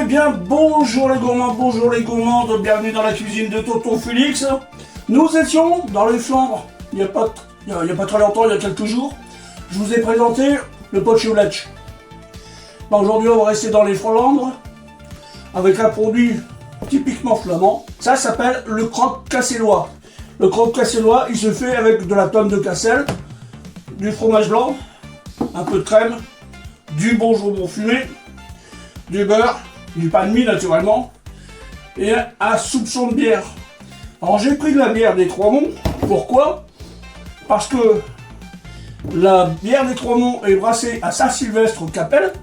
Eh bien, bonjour les gourmands, bonjour les gourmandes, bienvenue dans la cuisine de Tonton Félix. Nous étions dans les Flandres, il n'y a pas très longtemps, il y a quelques jours. Je vous ai présenté le potchoulatch. Aujourd'hui, on va rester dans les Flandres avec un produit typiquement flamand. Ça s'appelle le croque cassellois. Le croque cassellois, il se fait avec de la tome de Cassel, du fromage blanc, un peu de crème, du bon jambon fumé, du beurre, du pain de mie naturellement, et un soupçon de bière. Alors j'ai pris de la bière des Trois-Monts. Pourquoi? Parce que la bière des Trois-Monts est brassée à Saint-Sylvestre-Capelle,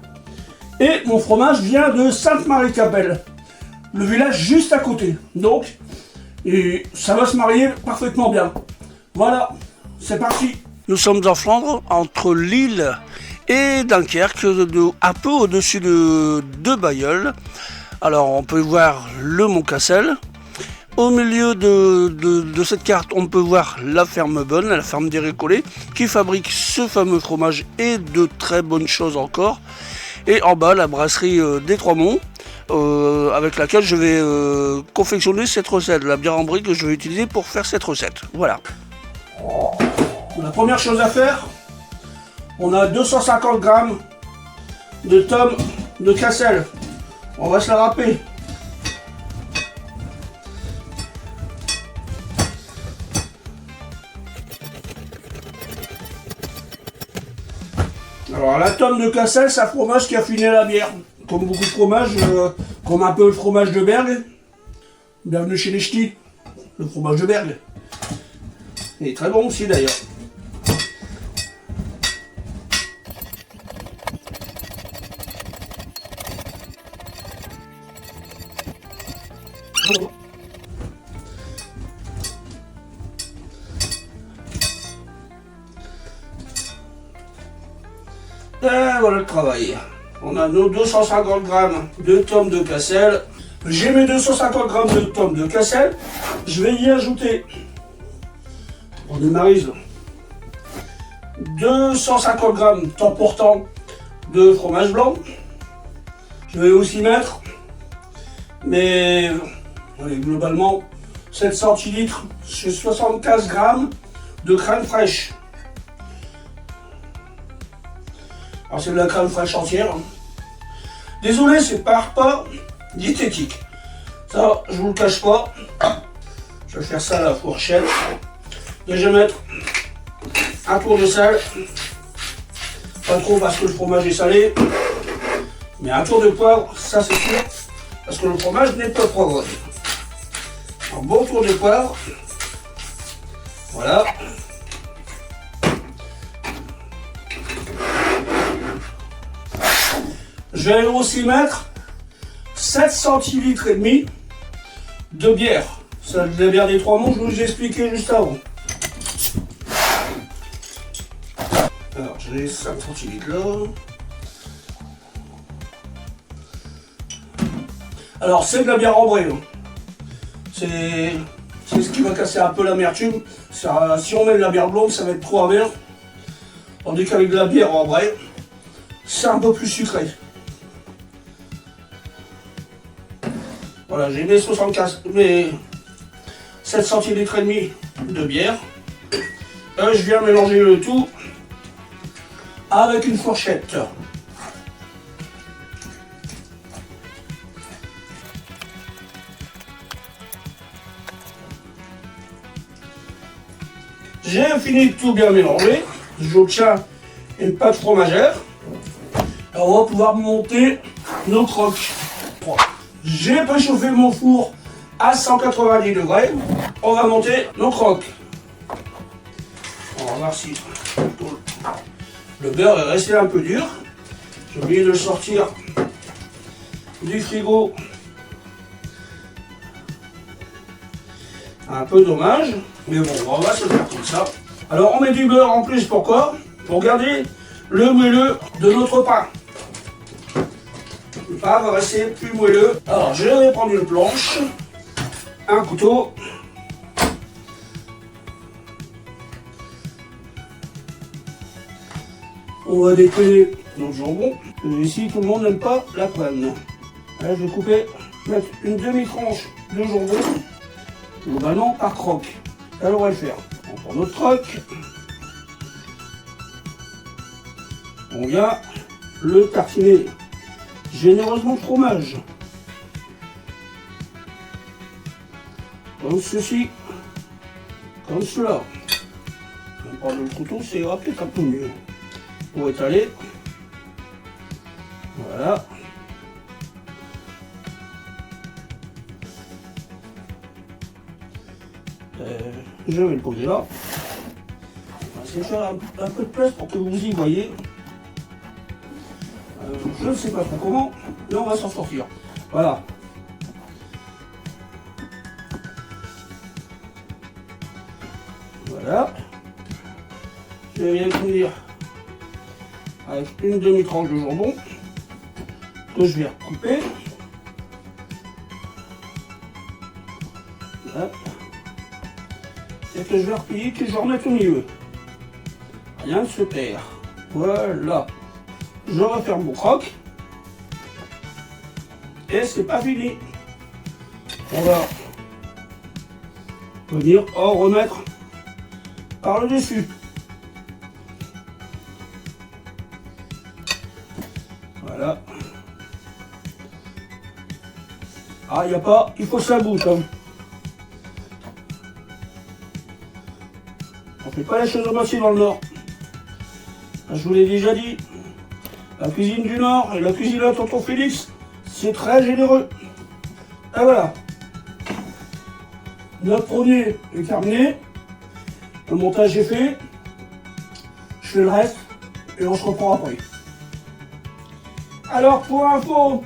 et mon fromage vient de Sainte-Marie-Capelle, le village juste à côté. Donc, et ça va se marier parfaitement bien. Voilà, c'est parti. Nous sommes en Flandre, entre Lille et Dunkerque, un peu au-dessus de Bailleul. Alors on peut voir le Mont Cassel. Au milieu de cette carte, on peut voir la ferme Bonne, la ferme des Récollets, qui fabrique ce fameux fromage et de très bonnes choses encore. Et en bas, la brasserie des Trois-Monts, avec laquelle je vais confectionner cette recette, la bière en brique que je vais utiliser pour faire cette recette. Voilà. La première chose à faire, on a 250 grammes de tome de Cassel. On va se la râper. Alors la tome de Cassel, c'est un fromage qui a affiné la bière. Comme beaucoup de fromages, comme un peu le fromage de Berg. Bienvenue chez les ch'tis, le fromage de Berg. Il est très bon aussi d'ailleurs. Et voilà le travail. On a nos 250 grammes de tome de Cassel. J'ai mes 250 grammes de tome de Cassel. Je vais y ajouter, on démarrise, 250 grammes temps portant de fromage blanc. Je vais aussi mettre, mais allez, globalement, 7 centilitres, c'est 75 grammes de crème fraîche. Alors c'est de la crème fraîche entière. Désolé, c'est pas un repas diététique. Ça, je vous le cache pas. Je vais faire ça à la fourchette. Et je vais mettre un tour de sel. Pas trop parce que le fromage est salé. Mais un tour de poivre, ça c'est sûr. Parce que le fromage n'est pas poivré. Un bon tour de poivre. Voilà. Je vais aussi mettre 7 centilitres et demi de bière. C'est de la bière des Trois-Monts, je vous ai expliqué juste avant. Alors j'ai 5 centilitres là. Alors c'est de la bière ambrée. C'est ce qui va casser un peu l'amertume. Si on met de la bière blonde, ça va être trop amer. Tandis qu'avec de la bière ambrée, c'est un peu plus sucré. Voilà, j'ai mes 7 centilitres et demi de bière. Je viens mélanger le tout avec une fourchette. J'ai fini de tout bien mélanger. J'obtiens une pâte fromagère. Alors on va pouvoir monter nos croques. J'ai préchauffé mon four à 190 degrés. On va monter nos croques. On va voir si le beurre est resté un peu dur. J'ai oublié de le sortir du frigo. Un peu dommage, mais bon, on va se faire comme ça. Alors on met du beurre en plus, pourquoi? Pour garder le moelleux de notre pain. Le pain va rester plus moelleux. Alors je vais prendre une planche, un couteau. On va décoller notre jambon. Ici tout le monde n'aime pas la panne. Là, je vais couper, mettre une demi-tranche de jambon, globalement par croque. Alors on va le faire. On prend notre croque. On vient le tartiner généreusement de fromage. Comme ceci. Comme cela. On prend le couteau, c'est peut-être un peu mieux. Pour étaler. Voilà. Je vais le poser là. On va essayer de faire un peu de place pour que vous y voyez. Je ne sais pas trop comment, mais on va s'en sortir. Voilà. Voilà. Je viens de finir avec une demi-tranche de jambon que je vais recouper. Voilà. Et que je vais replier, que je vais remettre au milieu. Rien ne se perd. Voilà. Je referme mon croque. Et c'est pas fini. On va venir remettre par le dessus. Voilà. Ah, il n'y a pas, il faut que ça bouge. Hein. On fait pas les choses à moitié dans le Nord. Je vous l'ai déjà dit. La cuisine du Nord et la cuisine de tonton Félix, c'est très généreux. Et voilà. Notre produit est terminé. Le montage est fait. Je fais le reste et on se reprend après. Alors pour info,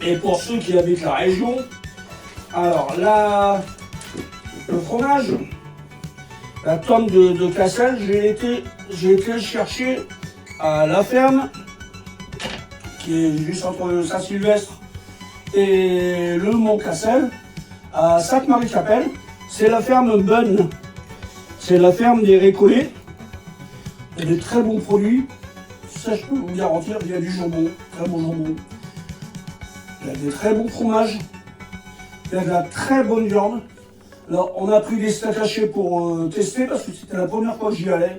et pour ceux qui habitent la région, alors là, le fromage, la tonne de Cassel, j'ai été le chercher à la ferme, qui est juste entre Saint-Sylvestre et le Mont Cassel, à Sainte-Marie-Chapelle. C'est la ferme Bunn. C'est la ferme des récollets. Il y a des très bons produits. Ça, je peux vous garantir, il y a du jambon, très bon jambon. Il y a des très bons fromages. Il y a de la très bonne viande. Alors, on a pris des steaks hachés pour tester parce que c'était la première fois que j'y allais.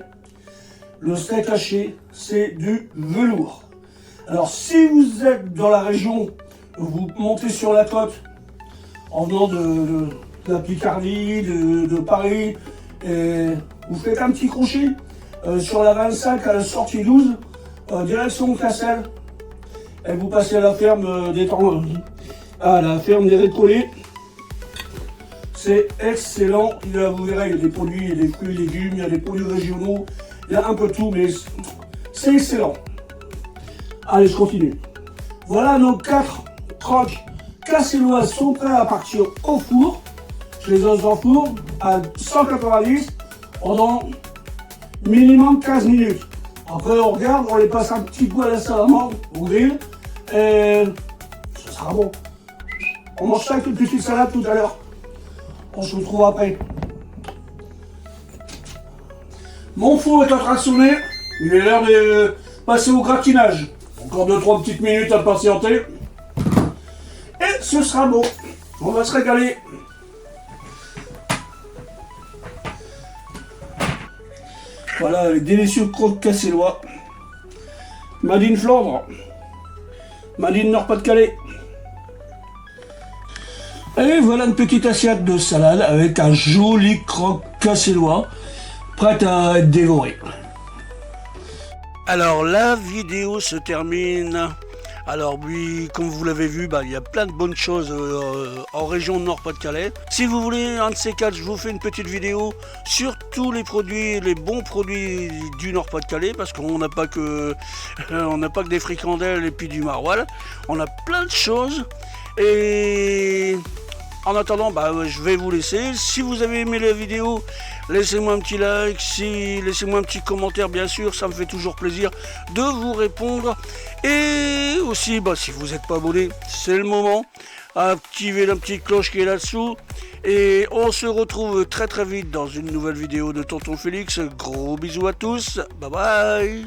Le steak haché, c'est du velours. Alors, si vous êtes dans la région, vous montez sur la côte en venant de la Picardie, de Paris, et vous faites un petit crochet sur la 25 à la sortie 12, direction Cassel, et vous passez à la ferme à la ferme des récollets. C'est excellent. Vous verrez, il y a des produits, il y a des fruits et légumes, il y a des produits régionaux, il y a un peu tout, mais c'est excellent. Allez, je continue. Voilà, nos 4 croques casselloises sont prêts à partir au four. Je les ose en four à 190 pendant minimum 15 minutes. Après, on regarde, on les passe un petit coup à la salamandre, au grill, et ça sera bon. On mange ça avec une petite salade tout à l'heure. On se retrouve après. Mon four est en train de sonner. Il est l'heure de passer au gratinage. Encore 2-3 petites minutes à patienter. Et ce sera beau. On va se régaler. Voilà les délicieux croques cassellois. Madine Flandre. Madine Nord-Pas-de-Calais. Et voilà une petite assiette de salade avec un joli croque cassellois prête à être dévoré. Alors la vidéo se termine. Alors oui, comme vous l'avez vu, il y a plein de bonnes choses en région Nord-Pas-de-Calais. Si vous voulez un de ces quatre, je vous fais une petite vidéo sur tous les produits, les bons produits du Nord-Pas-de-Calais, parce qu'on n'a pas que des fricandelles et puis du maroilles. On a plein de choses. Et en attendant, je vais vous laisser. Si vous avez aimé la vidéo, laissez-moi un petit like, laissez-moi un petit commentaire, bien sûr, ça me fait toujours plaisir de vous répondre. Et aussi, si vous n'êtes pas abonné, c'est le moment. Activez la petite cloche qui est là-dessous. Et on se retrouve très très vite dans une nouvelle vidéo de Tonton Félix. Gros bisous à tous, bye bye.